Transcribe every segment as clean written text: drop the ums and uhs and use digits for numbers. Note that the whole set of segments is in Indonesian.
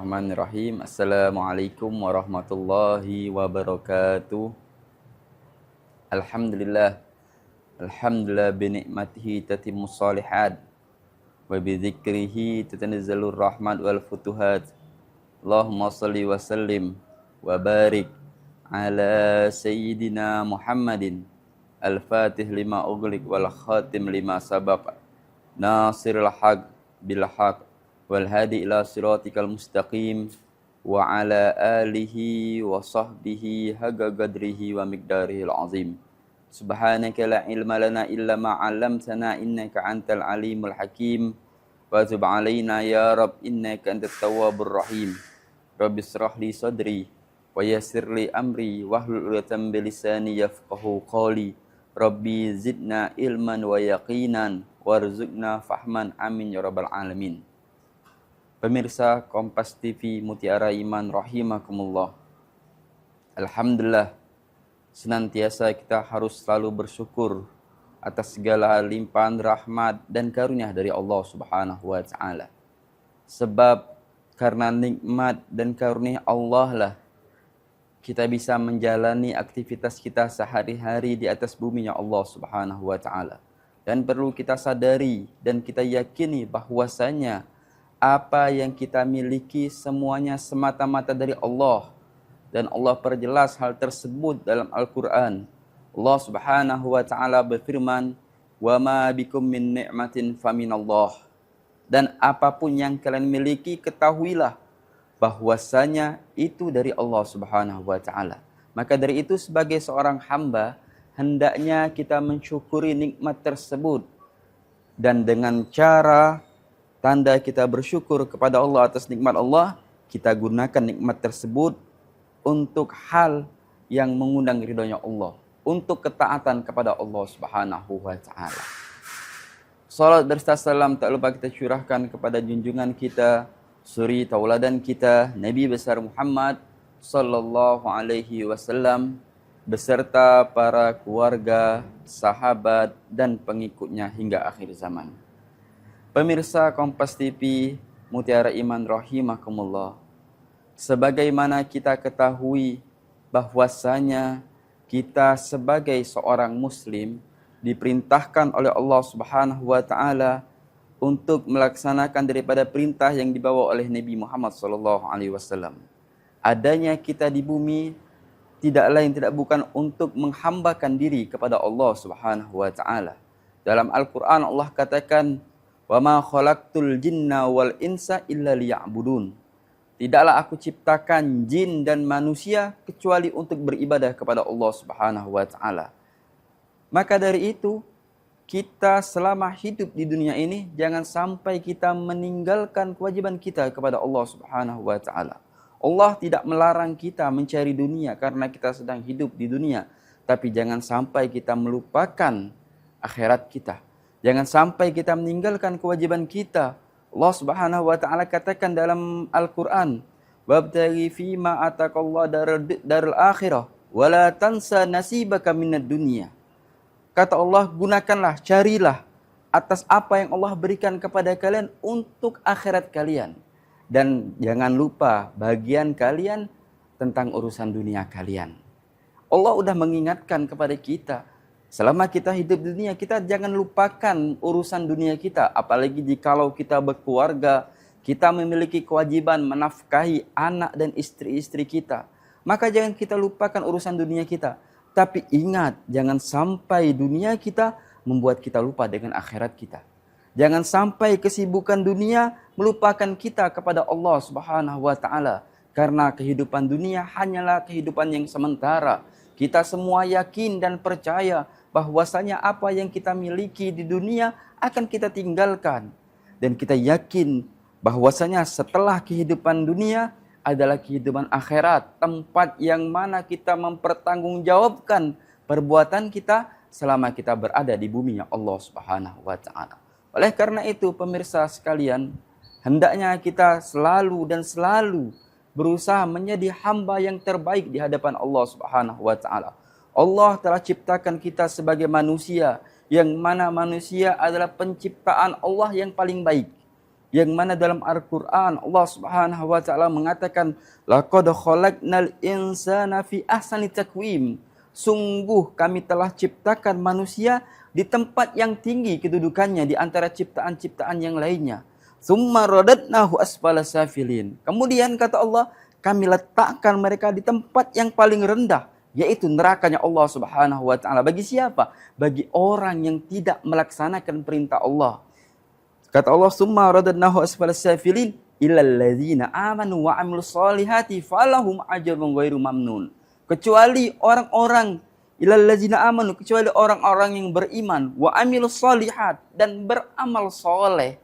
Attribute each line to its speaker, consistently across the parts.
Speaker 1: Bismillahirrahmanirrahim. Assalamualaikum warahmatullahi wabarakatuh. Alhamdulillah. Alhamdulillah binikmatihi tatimmus salihat. Wa bidzikrihi tatanazzalur rahmat wal futuhat. Allahumma salli wa sallim wa barik ala sayyidina Muhammadin. Al-Fatih lima ughliq wal khatim lima sabaq. Nasirul haq bil haq wal hadi ila siratikal mustaqim wa ala alihi wa sahbihi haga qadrihi wa miqdarihil azim. Subhanaka la ilma lana illa ma 'allamtana innaka antal alimul hakim wa tub 'alaina ya rab innaka antat tawwabur rahim. Rabbi israh li sadri wa yassir li amri wahlul 'uqdatam min lisani yafqahu qawli. Rabbi zidna ilman wa yaqinan warzuqna fahman amin ya rabbal alamin. Pemirsa Kompas TV Mutiara Iman rahimakumullah. Alhamdulillah, senantiasa kita harus selalu bersyukur atas segala limpahan rahmat dan karunia dari Allah Subhanahu wa taala. Sebab karena nikmat dan karunia Allah lah kita bisa menjalani aktivitas kita sehari-hari di atas buminya Allah Subhanahu wa taala. Dan perlu kita sadari dan kita yakini bahwasanya apa yang kita miliki semuanya semata-mata dari Allah. Dan Allah perjelas hal tersebut dalam Al-Quran. Allah Subhanahu wa ta'ala berfirman, "Wa ma bikum min ni'matin faminallah." Dan apapun yang kalian miliki, ketahuilah bahwasanya itu dari Allah Subhanahu wa ta'ala. Maka dari itu sebagai seorang hamba, hendaknya kita mensyukuri nikmat tersebut. Dan dengan cara tanda kita bersyukur kepada Allah atas nikmat Allah, kita gunakan nikmat tersebut untuk hal yang mengundang ridhonya Allah, untuk ketaatan kepada Allah Subhanahu wa taala. Salat dan salam tak lupa kita curahkan kepada junjungan kita, suri tauladan kita, Nabi besar Muhammad sallallahu alaihi wasallam beserta para keluarga, sahabat dan pengikutnya hingga akhir zaman. Pemirsa Kompas TV Mutiara Iman rahimakumullah. Sebagaimana kita ketahui bahwasanya kita sebagai seorang muslim diperintahkan oleh Allah Subhanahu wa taala untuk melaksanakan daripada perintah yang dibawa oleh Nabi Muhammad sallallahu alaihi wasallam. Adanya kita di bumi tidak lain tidak bukan untuk menghambakan diri kepada Allah Subhanahu wa taala. Dalam Al-Qur'an Allah katakan, "Wa ma khalaqtul jinna wal insa illa liya'budun." Tidaklah aku ciptakan jin dan manusia kecuali untuk beribadah kepada Allah Subhanahu wa taala. Maka dari itu, kita selama hidup di dunia ini jangan sampai kita meninggalkan kewajiban kita kepada Allah Subhanahu wa taala. Allah tidak melarang kita mencari dunia karena kita sedang hidup di dunia, tapi jangan sampai kita melupakan akhirat kita. Jangan sampai kita meninggalkan kewajiban kita. Allah Subhanahu wa taala katakan dalam Al-Qur'an, "Wabtaghi fima ataqallahu darul akhirah wa la tansa nasibaka minad dunya." Kata Allah, gunakanlah, carilah atas apa yang Allah berikan kepada kalian untuk akhirat kalian. Dan jangan lupa bagian kalian tentang urusan dunia kalian. Allah udah mengingatkan kepada kita, selama kita hidup di dunia, kita jangan lupakan urusan dunia kita. Apalagi jikalau kita berkeluarga, kita memiliki kewajiban menafkahi anak dan istri-istri kita. Maka jangan kita lupakan urusan dunia kita. Tapi ingat, jangan sampai dunia kita membuat kita lupa dengan akhirat kita. Jangan sampai kesibukan dunia melupakan kita kepada Allah Subhanahu wa taala. Karena kehidupan dunia hanyalah kehidupan yang sementara. Kita semua yakin dan percaya bahwasanya apa yang kita miliki di dunia akan kita tinggalkan. Dan kita yakin bahwasanya setelah kehidupan dunia adalah kehidupan akhirat, tempat yang mana kita mempertanggungjawabkan perbuatan kita selama kita berada di buminya Allah Subhanahu wa taala. Oleh karena itu, pemirsa sekalian, hendaknya kita selalu dan selalu berusaha menjadi hamba yang terbaik di hadapan Allah Subhanahu wa taala. Allah telah ciptakan kita sebagai manusia, yang mana manusia adalah penciptaan Allah yang paling baik. Yang mana dalam Al-Quran Allah Subhanahu wa ta'ala mengatakan, laqad khalaqnal insana fi ahsani taqwim. Sungguh kami telah ciptakan manusia di tempat yang tinggi kedudukannya di antara ciptaan-ciptaan yang lainnya. Tsumma radadnahu asfala safilin. Kemudian kata Allah, kami letakkan mereka di tempat yang paling rendah, yaitu nerakanya Allah Subhanahu wa ta'ala. Bagi siapa? Bagi orang yang tidak melaksanakan perintah Allah. Kata Allah, summa radadnahu asfala safilin illal ladzina amanu wa amilus solihati falahum ajrun ghairu mamnun. Kecuali orang-orang illal ladzina amanu, kecuali orang-orang yang beriman, wa amilus solihat, dan beramal soleh,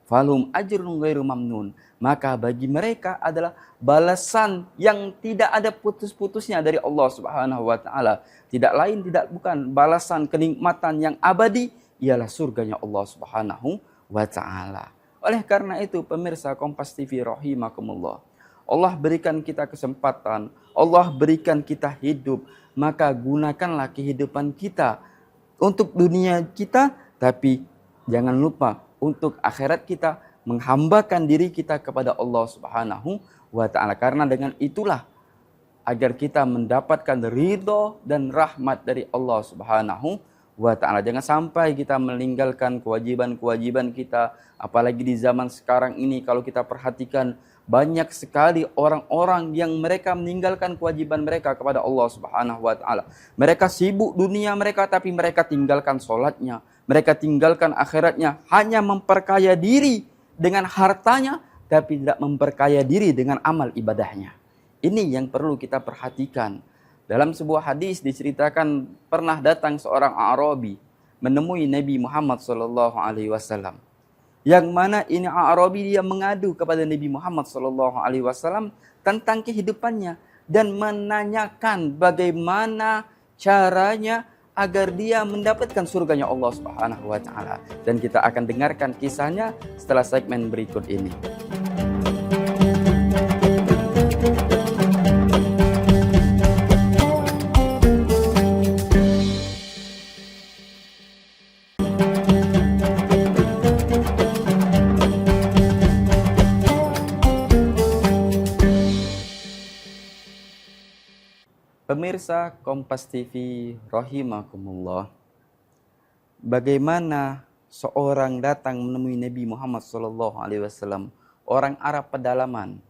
Speaker 1: falahum ajrun ghairu mamnun. Maka bagi mereka adalah balasan yang tidak ada putus-putusnya dari Allah Subhanahu wa ta'ala. Tidak lain, tidak bukan balasan kenikmatan yang abadi, ialah surganya Allah Subhanahu wa ta'ala. Oleh karena itu, pemirsa Kompas TV rahimakumullah, Allah berikan kita kesempatan, Allah berikan kita hidup, maka gunakanlah kehidupan kita untuk dunia kita, tapi jangan lupa untuk akhirat kita, menghambakan diri kita kepada Allah Subhanahu wa ta'ala. Karena dengan itulah agar kita mendapatkan ridho dan rahmat dari Allah Subhanahu wa ta'ala. Jangan sampai kita meninggalkan kewajiban-kewajiban kita. Apalagi di zaman sekarang ini, kalau kita perhatikan, banyak sekali orang-orang yang mereka meninggalkan kewajiban mereka kepada Allah Subhanahu wa ta'ala. Mereka sibuk dunia mereka, tapi mereka tinggalkan sholatnya, mereka tinggalkan akhiratnya, hanya memperkaya diri dengan hartanya, tapi tidak memperkaya diri dengan amal ibadahnya. Ini yang perlu kita perhatikan. Dalam sebuah hadis diceritakan, pernah datang seorang Arabi menemui Nabi Muhammad SAW. Yang mana ini Arabi, dia mengadu kepada Nabi Muhammad SAW tentang kehidupannya dan menanyakan bagaimana caranya agar dia mendapatkan surganya Allah Subhanahu wa ta'ala. Dan kita akan dengarkan kisahnya setelah segmen berikut ini. Pemirsa Kompas TV rahimakumullah, bagaimana seorang datang menemui Nabi Muhammad SAW, orang Arab pedalaman,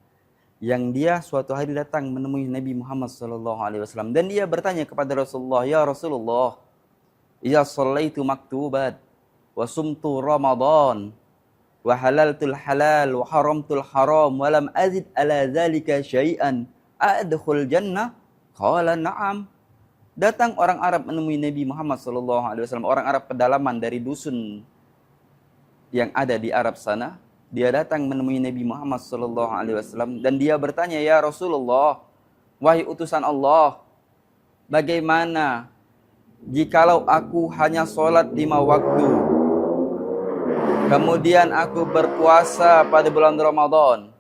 Speaker 1: yang dia suatu hari datang menemui Nabi Muhammad SAW, dan dia bertanya kepada Rasulullah, ya Rasulullah, ya sallaitu maktubat, wa sumtu Ramadan, wa halaltul halal, wa haramtul haram, wa lam azid ala zalika syai'an, adkhul jannah? Qala na'am. Datang orang Arab menemui Nabi Muhammad SAW, orang Arab pedalaman dari dusun yang ada di Arab sana. Dia datang menemui Nabi Muhammad SAW dan dia bertanya, ya Rasulullah, wahai utusan Allah, bagaimana jikalau aku hanya sholat 5 waktu, kemudian aku berpuasa pada bulan Ramadan,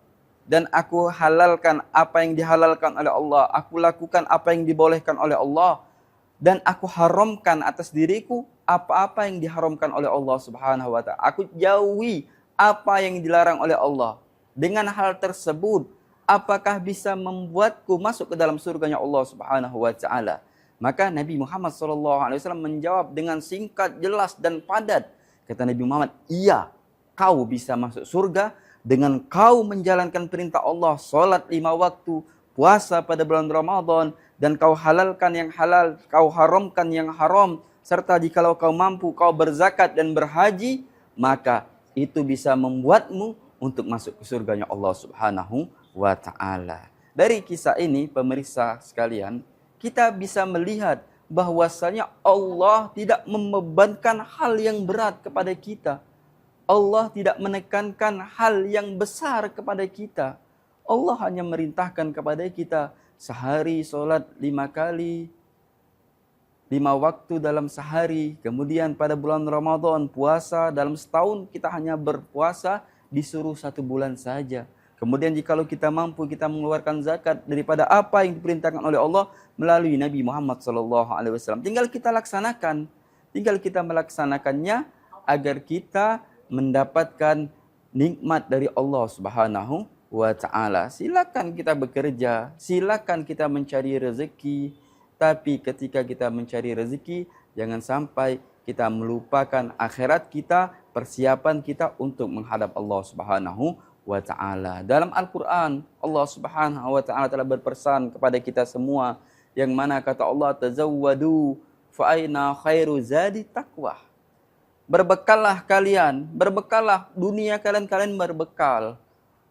Speaker 1: dan aku halalkan apa yang dihalalkan oleh Allah, aku lakukan apa yang dibolehkan oleh Allah, dan aku haramkan atas diriku apa-apa yang diharamkan oleh Allah Subhanahu wa ta'ala. Aku jauhi apa yang dilarang oleh Allah. Dengan hal tersebut, apakah bisa membuatku masuk ke dalam surganya Allah Subhanahu wa ta'ala? Maka Nabi Muhammad SAW menjawab dengan singkat, jelas, dan padat. Kata Nabi Muhammad, iya, kau bisa masuk surga dengan kau menjalankan perintah Allah, sholat 5 waktu, puasa pada bulan Ramadan, dan kau halalkan yang halal, kau haramkan yang haram, serta jikalau kau mampu, kau berzakat dan berhaji, maka itu bisa membuatmu untuk masuk ke surganya Allah Subhanahu wa ta'ala. Dari kisah ini, pemirsa sekalian, kita bisa melihat bahwasanya Allah tidak membebankan hal yang berat kepada kita. Allah tidak menekankan hal yang besar kepada kita. Allah hanya merintahkan kepada kita sehari sholat 5 kali, 5 waktu dalam sehari. Kemudian pada bulan Ramadan puasa, dalam setahun kita hanya berpuasa disuruh 1 bulan saja. Kemudian jikalau kita mampu, kita mengeluarkan zakat daripada apa yang diperintahkan oleh Allah melalui Nabi Muhammad SAW. Tinggal kita laksanakan, tinggal kita melaksanakannya agar kita mendapatkan nikmat dari Allah Subhanahu wa ta'ala. Silakan kita bekerja, silakan kita mencari rezeki, tapi ketika kita mencari rezeki, jangan sampai kita melupakan akhirat kita, persiapan kita untuk menghadap Allah Subhanahu wa ta'ala. Dalam Al-Quran, Allah Subhanahu wa ta'ala telah berpesan kepada kita semua, yang mana kata Allah, tazawwadu fa aina khairu zadi taqwa. Berbekallah kalian, berbekallah dunia kalian berbekal.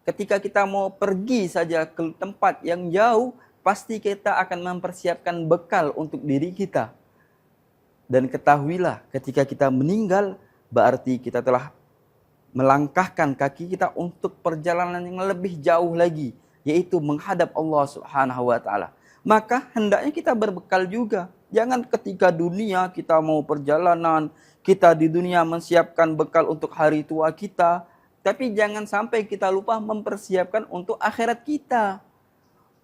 Speaker 1: Ketika kita mau pergi saja ke tempat yang jauh, pasti kita akan mempersiapkan bekal untuk diri kita. Dan ketahuilah ketika kita meninggal, berarti kita telah melangkahkan kaki kita untuk perjalanan yang lebih jauh lagi, yaitu menghadap Allah Subhanahu wa ta'ala. Maka hendaknya kita berbekal juga. Jangan ketika dunia kita mau perjalanan, kita di dunia menyiapkan bekal untuk hari tua kita, tapi jangan sampai kita lupa mempersiapkan untuk akhirat kita,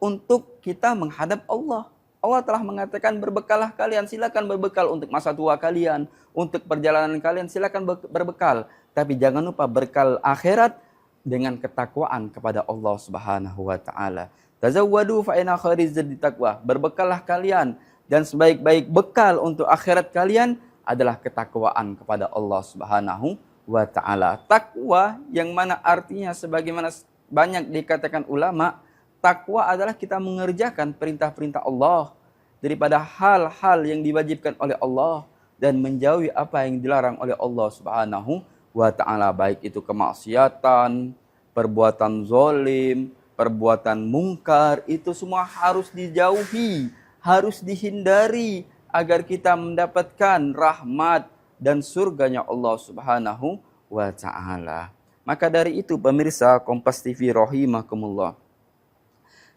Speaker 1: untuk kita menghadap Allah. Allah telah mengatakan berbekallah kalian, silakan berbekal untuk masa tua kalian, untuk perjalanan kalian silakan berbekal. Tapi jangan lupa bekal akhirat dengan ketakwaan kepada Allah Subhanahu wa ta'ala. Tazawwadu fa inna khairaz zadi taqwa. Berbekallah kalian, dan sebaik-baik bekal untuk akhirat kalian adalah ketakwaan kepada Allah Subhanahu wa ta'ala. Takwa yang mana artinya sebagaimana banyak dikatakan ulama, takwa adalah kita mengerjakan perintah-perintah Allah daripada hal-hal yang diwajibkan oleh Allah dan menjauhi apa yang dilarang oleh Allah Subhanahu wa ta'ala, baik itu kemaksiatan, perbuatan zalim, perbuatan mungkar, itu semua harus dijauhi, harus dihindari agar kita mendapatkan rahmat dan surganya Allah Subhanahu wa ta'ala. Maka dari itu pemirsa Kompas TV rahimakumullah,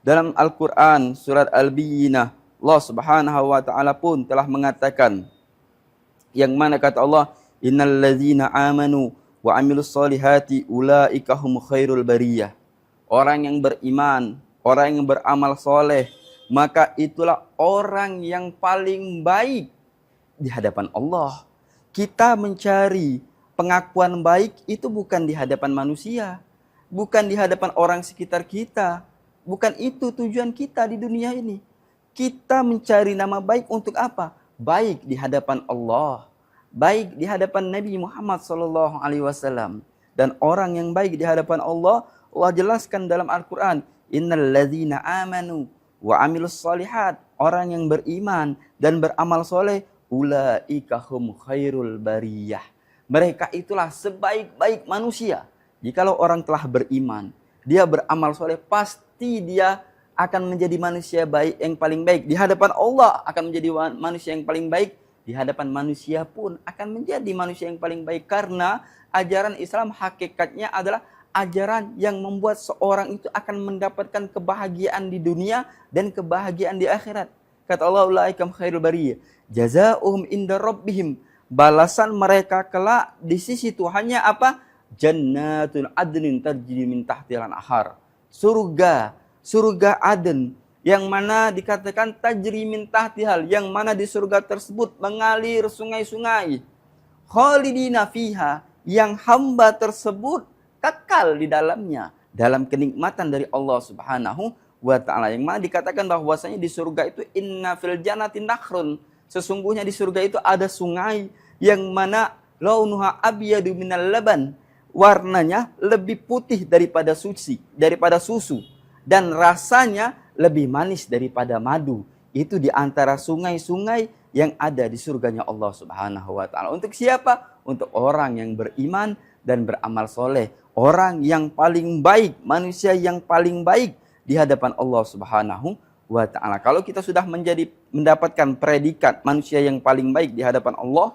Speaker 1: dalam Al-Quran surat Al-Bayyinah, Allah Subhanahu wa ta'ala pun telah mengatakan, yang mana kata Allah, innal ladzina amanu wa amilus solihati ulaika hum khairul bariyah. Orang yang beriman, orang yang beramal soleh, maka itulah orang yang paling baik di hadapan Allah. Kita mencari pengakuan baik itu bukan di hadapan manusia, bukan di hadapan orang sekitar kita. Bukan itu tujuan kita di dunia ini. Kita mencari nama baik untuk apa? Baik di hadapan Allah, baik di hadapan Nabi Muhammad SAW. Dan orang yang baik di hadapan Allah, Allah jelaskan dalam Al-Quran, innal ladzina amanu wa amilus solihat. Orang yang beriman dan beramal soleh, ulaika hum khairul bariyah. Mereka itulah sebaik-baik manusia. Jikalau orang telah beriman, dia beramal soleh, pasti dia akan menjadi manusia baik yang paling baik. Di hadapan Allah akan menjadi manusia yang paling baik. Di hadapan manusia pun akan menjadi manusia yang paling baik. Karena ajaran Islam hakikatnya adalah ajaran yang membuat seorang itu akan mendapatkan kebahagiaan di dunia dan kebahagiaan di akhirat. Kata Allah, ulaikam khairul bariyah, jazaohum inda rabbihim. Balasan mereka kelak di sisi Tuhannya apa? Jannatul adnin tajri min tahtihal anhar. Surga Aden, yang mana dikatakan tajri min tahtihal, yang mana di surga tersebut mengalir sungai-sungai. Khalidina fiha, yang hamba tersebut kekal di dalamnya, dalam kenikmatan dari Allah Subhanahu wa ta'ala. Yang mana dikatakan bahwasanya di surga itu inna fil jannati nakhrun, sesungguhnya di surga itu ada sungai yang mana launuha abyadu minal laban, warnanya lebih putih daripada susu, dan rasanya lebih manis daripada madu. Itu di antara sungai-sungai yang ada di surganya Allah Subhanahu wa ta'ala. Untuk siapa? Untuk orang yang beriman dan beramal soleh. Orang yang paling baik, manusia yang paling baik di hadapan Allah Subhanahu wa ta'ala. Kalau kita sudah mendapatkan predikat manusia yang paling baik di hadapan Allah,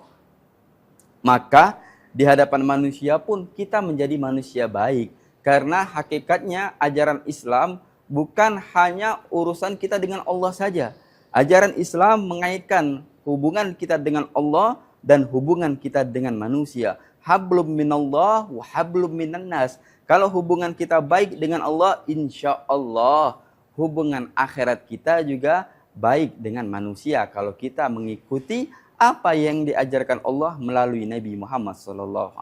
Speaker 1: maka di hadapan manusia pun kita menjadi manusia baik. Karena hakikatnya ajaran Islam bukan hanya urusan kita dengan Allah saja. Ajaran Islam mengaitkan hubungan kita dengan Allah dan hubungan kita dengan manusia. Hablum minallah wa hablum minan nas. Kalau hubungan kita baik dengan Allah, insya Allah hubungan akhirat kita juga baik dengan manusia. Kalau kita mengikuti apa yang diajarkan Allah melalui Nabi Muhammad SAW.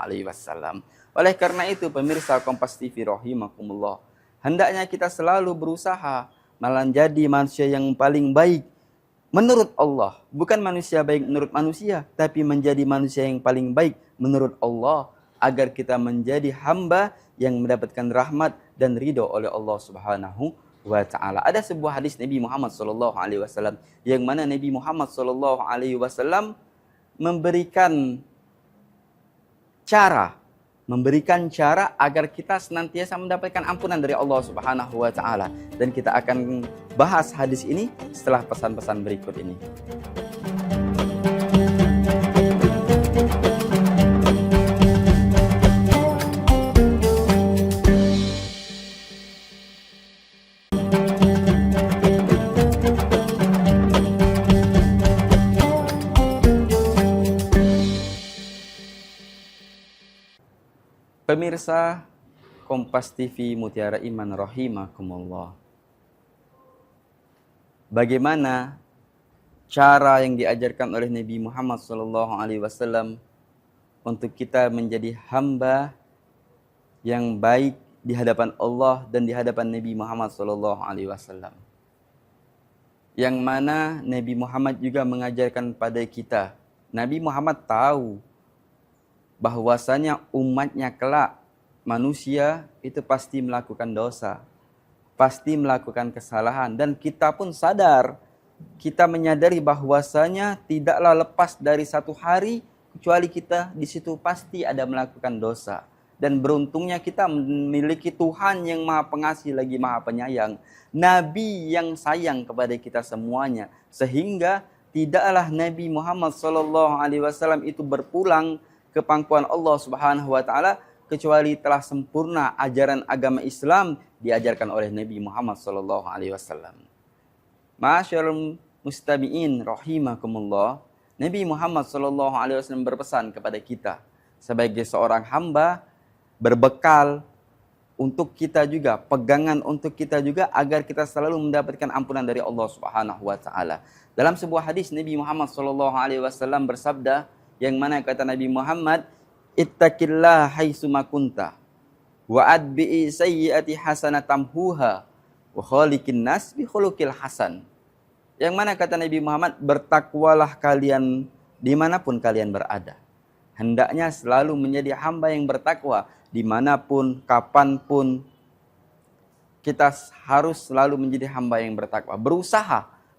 Speaker 1: Oleh karena itu, pemirsa Kompas TV rahimakumullah, hendaknya kita selalu berusaha menjadi manusia yang paling baik menurut Allah. Bukan manusia baik menurut manusia, tapi menjadi manusia yang paling baik menurut Allah, agar kita menjadi hamba yang mendapatkan rahmat dan ridho oleh Allah Subhanahu wa ta'ala. Ada sebuah hadis Nabi Muhammad SAW yang mana Nabi Muhammad SAW memberikan cara agar kita senantiasa mendapatkan ampunan dari Allah Subhanahu wa ta'ala. Dan kita akan bahas hadis ini setelah pesan-pesan berikut ini. Pemirsa Kompas TV Mutiara Iman rahimakumullah. Bagaimana cara yang diajarkan oleh Nabi Muhammad SAW untuk kita menjadi hamba yang baik di hadapan Allah dan di hadapan Nabi Muhammad SAW. Yang mana Nabi Muhammad juga mengajarkan pada kita. Nabi Muhammad tahu bahwasanya umatnya kelak manusia itu pasti melakukan dosa, pasti melakukan kesalahan, dan kita pun sadar, kita menyadari bahwasanya tidaklah lepas dari satu hari kecuali kita di situ pasti ada melakukan dosa. Dan beruntungnya kita memiliki Tuhan yang Maha Pengasih lagi Maha Penyayang, Nabi yang sayang kepada kita semuanya, sehingga tidaklah Nabi Muhammad SAW itu berpulang ke pangkuan Allah Subhanahu wa ta'ala kecuali telah sempurna ajaran agama Islam diajarkan oleh Nabi Muhammad SAW. Ma'asyarul mustami'in rahimakumullah, Nabi Muhammad SAW berpesan kepada kita sebagai seorang hamba, berbekal untuk kita juga, pegangan untuk kita juga, agar kita selalu mendapatkan ampunan dari Allah Subhanahu wa ta'ala. Dalam sebuah hadis Nabi Muhammad SAW bersabda, yang mana kata Nabi Muhammad, ittaqillah haitsuma kunta wa adbi'i sayyi'ati hasanatamhuha wa khaliqin nas bi khuluqil hasan. Yang mana kata Nabi Muhammad, bertakwalah kalian dimanapun kalian berada. Hendaknya selalu menjadi hamba yang bertakwa dimanapun, kapanpun. Kita harus selalu menjadi hamba yang bertakwa.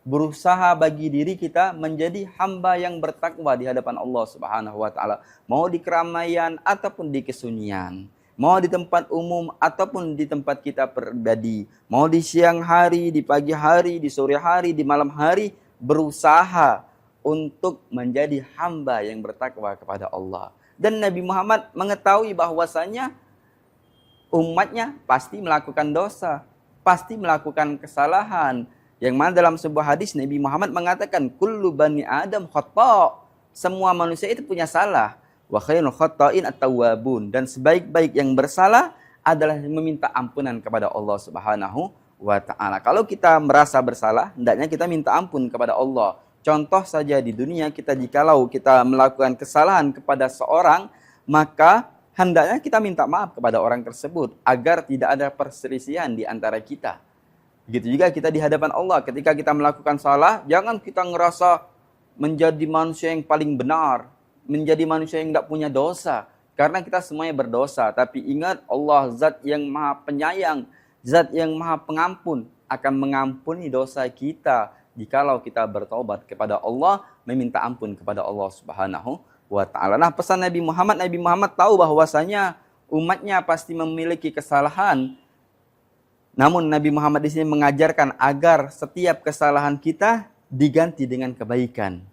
Speaker 1: Berusaha bagi diri kita menjadi hamba yang bertakwa di hadapan Allah Subhanahu wa ta'ala. Mau di keramaian ataupun di kesunyian. Mau di tempat umum ataupun di tempat kita pribadi. Mau di siang hari, di pagi hari, di sore hari, di malam hari. Berusaha untuk menjadi hamba yang bertakwa kepada Allah. Dan Nabi Muhammad mengetahui bahwasanya umatnya pasti melakukan dosa, pasti melakukan kesalahan. Yang mana dalam sebuah hadis Nabi Muhammad mengatakan, kullu bani Adam khata'. Semua manusia itu punya salah. Wa khairul khata'in at-tawwabun. Dan sebaik-baik yang bersalah adalah meminta ampunan kepada Allah Subhanahu wa ta'ala. Kalau kita merasa bersalah, hendaknya kita minta ampun kepada Allah. Contoh saja di dunia kita, jikalau kita melakukan kesalahan kepada seorang, maka hendaknya kita minta maaf kepada orang tersebut agar tidak ada perselisihan di antara kita. Begitu juga kita di hadapan Allah, ketika kita melakukan salah, jangan kita ngerasa menjadi manusia yang paling benar, menjadi manusia yang tidak punya dosa. Karena kita semuanya berdosa, tapi ingat Allah zat yang maha penyayang, zat yang maha pengampun, akan mengampuni dosa kita jikalau kita bertobat kepada Allah, meminta ampun kepada Allah Subhanahu wa ta'ala. Nah, pesan Nabi Muhammad tahu bahwasanya umatnya pasti memiliki kesalahan. Namun Nabi Muhammad di sini mengajarkan agar setiap kesalahan kita diganti dengan kebaikan.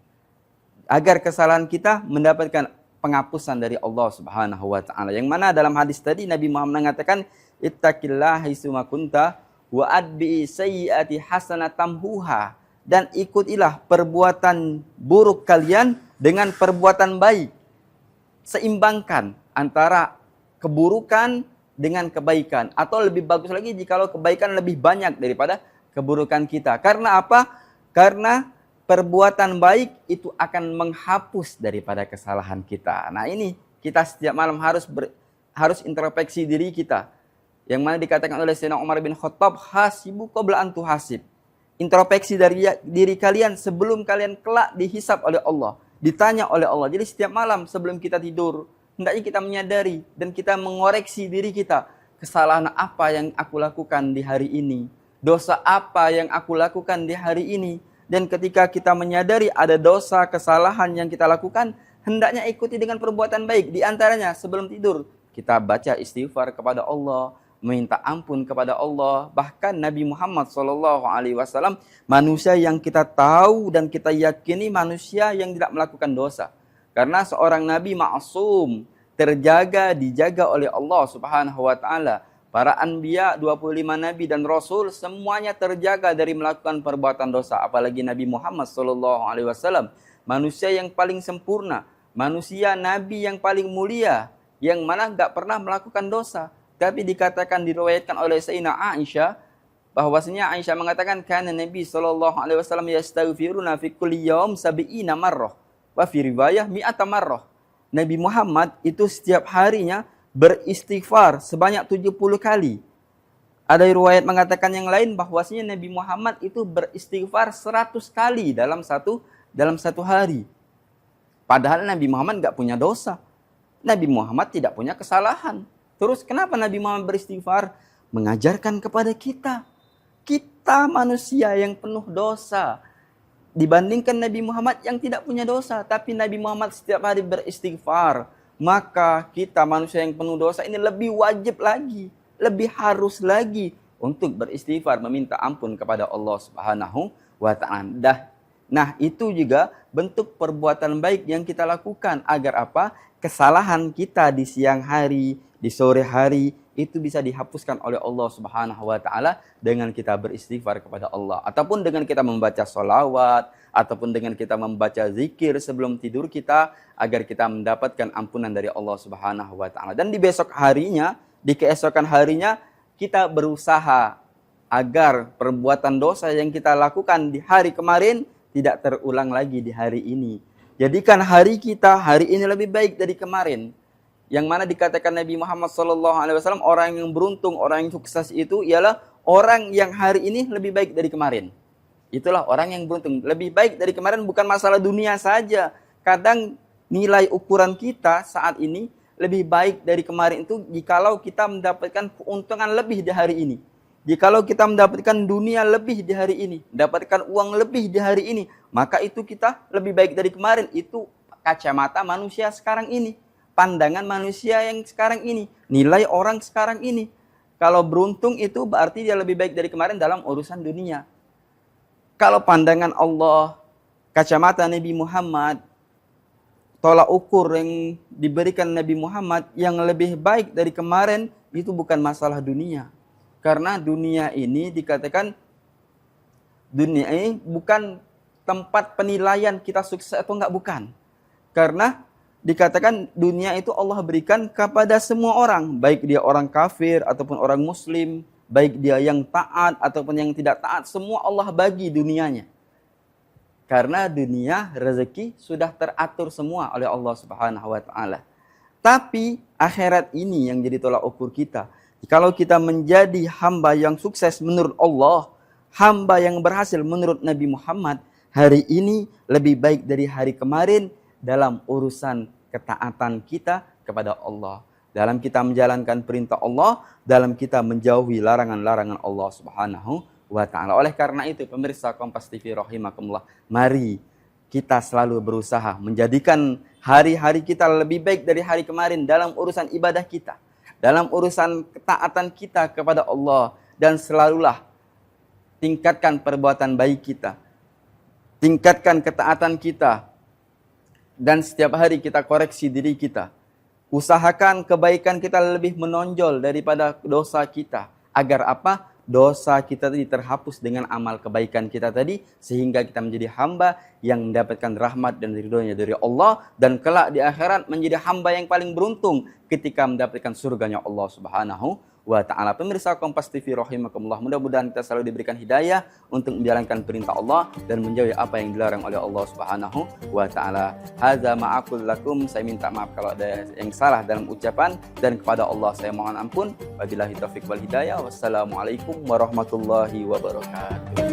Speaker 1: Agar kesalahan kita mendapatkan penghapusan dari Allah Subhanahu wa ta'ala. Yang mana dalam hadis tadi Nabi Muhammad mengatakan, ittaqillah haitsuma kunta wa adbi sayyi'ati hasanatamhuha. Dan ikutilah perbuatan buruk kalian dengan perbuatan baik. Seimbangkan antara keburukan dengan kebaikan. Atau lebih bagus lagi jikalau kebaikan lebih banyak daripada keburukan kita. Karena apa? Karena perbuatan baik itu akan menghapus daripada kesalahan kita. Nah ini kita setiap malam harus introspeksi diri kita. Yang mana dikatakan oleh Sayyidina Umar bin Khattab, hasibu qabla an tuhasib. Introspeksi dari diri kalian sebelum kalian kelak dihisab oleh Allah, ditanya oleh Allah. Jadi setiap malam sebelum kita tidur, hendaknya kita menyadari dan kita mengoreksi diri kita. Kesalahan apa yang aku lakukan di hari ini? Dosa apa yang aku lakukan di hari ini? Dan ketika kita menyadari ada dosa, kesalahan yang kita lakukan, hendaknya ikuti dengan perbuatan baik. Di antaranya sebelum tidur, kita baca istighfar kepada Allah, minta ampun kepada Allah. Bahkan Nabi Muhammad SAW, manusia yang kita tahu dan kita yakini manusia yang tidak melakukan dosa. Karena seorang Nabi ma'asum, terjaga, dijaga oleh Allah Subhanahu wa Ta'ala. Para anbiya, 25 nabi dan rasul semuanya terjaga dari melakukan perbuatan dosa. Apalagi Nabi Muhammad SAW, manusia yang paling sempurna, manusia nabi yang paling mulia, yang mana enggak pernah melakukan dosa. Tapi dikatakan, diriwayatkan oleh Sayyidina Aisyah, bahwasanya Aisyah mengatakan, kana Nabi SAW yastaghfiruna fi kulli yawm 70 marrah, wa fi riwayah 100 marrah. Nabi Muhammad itu setiap harinya beristighfar sebanyak 70 kali. Ada riwayat mengatakan yang lain bahwasanya Nabi Muhammad itu beristighfar 100 kali dalam satu hari. Padahal Nabi Muhammad enggak punya dosa. Nabi Muhammad tidak punya kesalahan. Terus kenapa Nabi Muhammad beristighfar? Mengajarkan kepada kita. Kita manusia yang penuh dosa. Dibandingkan Nabi Muhammad yang tidak punya dosa. Tapi Nabi Muhammad setiap hari beristighfar. Maka kita manusia yang penuh dosa ini lebih wajib lagi, lebih harus lagi untuk beristighfar, meminta ampun kepada Allah Subhanahu wa Ta'ala. Nah, itu juga bentuk perbuatan baik yang kita lakukan agar apa? Kesalahan kita di siang hari, di sore hari itu bisa dihapuskan oleh Allah Subhanahu wa Ta'ala dengan kita beristighfar kepada Allah, ataupun dengan kita membaca sholawat, ataupun dengan kita membaca zikir sebelum tidur kita, agar kita mendapatkan ampunan dari Allah Subhanahu wa Ta'ala. Dan di besok harinya, di keesokan harinya, kita berusaha agar perbuatan dosa yang kita lakukan di hari kemarin tidak terulang lagi di hari ini. Jadikan hari kita hari ini lebih baik dari kemarin. Yang mana dikatakan Nabi Muhammad SAW, orang yang beruntung, orang yang sukses itu ialah orang yang hari ini lebih baik dari kemarin. Itulah orang yang beruntung. Lebih baik dari kemarin bukan masalah dunia saja. Kadang nilai ukuran kita saat ini lebih baik dari kemarin itu jikalau kita mendapatkan keuntungan lebih di hari ini. Jikalau kita mendapatkan dunia lebih di hari ini, mendapatkan uang lebih di hari ini, maka itu kita lebih baik dari kemarin. Itu kacamata manusia sekarang ini. Pandangan manusia yang sekarang ini, nilai orang sekarang ini. Kalau beruntung itu berarti dia lebih baik dari kemarin dalam urusan dunia. Kalau pandangan Allah, kacamata Nabi Muhammad, tolak ukur yang diberikan Nabi Muhammad yang lebih baik dari kemarin, itu bukan masalah dunia. Karena dunia ini dikatakan, dunia ini bukan tempat penilaian kita sukses atau enggak, bukan. Karena dikatakan dunia itu Allah berikan kepada semua orang, baik dia orang kafir ataupun orang muslim, baik dia yang taat ataupun yang tidak taat, semua Allah bagi dunianya. Karena dunia rezeki sudah teratur semua oleh Allah Subhanahu wa Ta'ala. Tapi akhirat ini yang jadi tolak ukur kita. Kalau kita menjadi hamba yang sukses menurut Allah, hamba yang berhasil menurut Nabi Muhammad, hari ini lebih baik dari hari kemarin dalam urusan ketaatan kita kepada Allah, dalam kita menjalankan perintah Allah, dalam kita menjauhi larangan-larangan Allah Subhanahu wa Ta'ala. Oleh karena itu, pemirsa Kompas TV rahimakumullah, mari kita selalu berusaha menjadikan hari-hari kita lebih baik dari hari kemarin dalam urusan ibadah kita, dalam urusan ketaatan kita kepada Allah, dan selalulah tingkatkan perbuatan baik kita, tingkatkan ketaatan kita, dan setiap hari kita koreksi diri kita. Usahakan kebaikan kita lebih menonjol daripada dosa kita. Agar apa? Dosa kita tadi terhapus dengan amal kebaikan kita tadi, sehingga kita menjadi hamba yang mendapatkan rahmat dan ridhonya dari Allah, dan kelak di akhirat menjadi hamba yang paling beruntung ketika mendapatkan surganya Allah Subhanahu wa ta'ala. Pemirsa Kompas TV rahimakumullah, mudah-mudahan kita selalu diberikan hidayah untuk menjalankan perintah Allah dan menjauhi apa yang dilarang oleh Allah Subhanahu wa ta'ala. Hadza ma'akul lakum, saya minta maaf kalau ada yang salah dalam ucapan, dan kepada Allah saya mohon ampun. Wabillahi taufiq wal hidayah. Wassalamualaikum warahmatullahi wabarakatuh.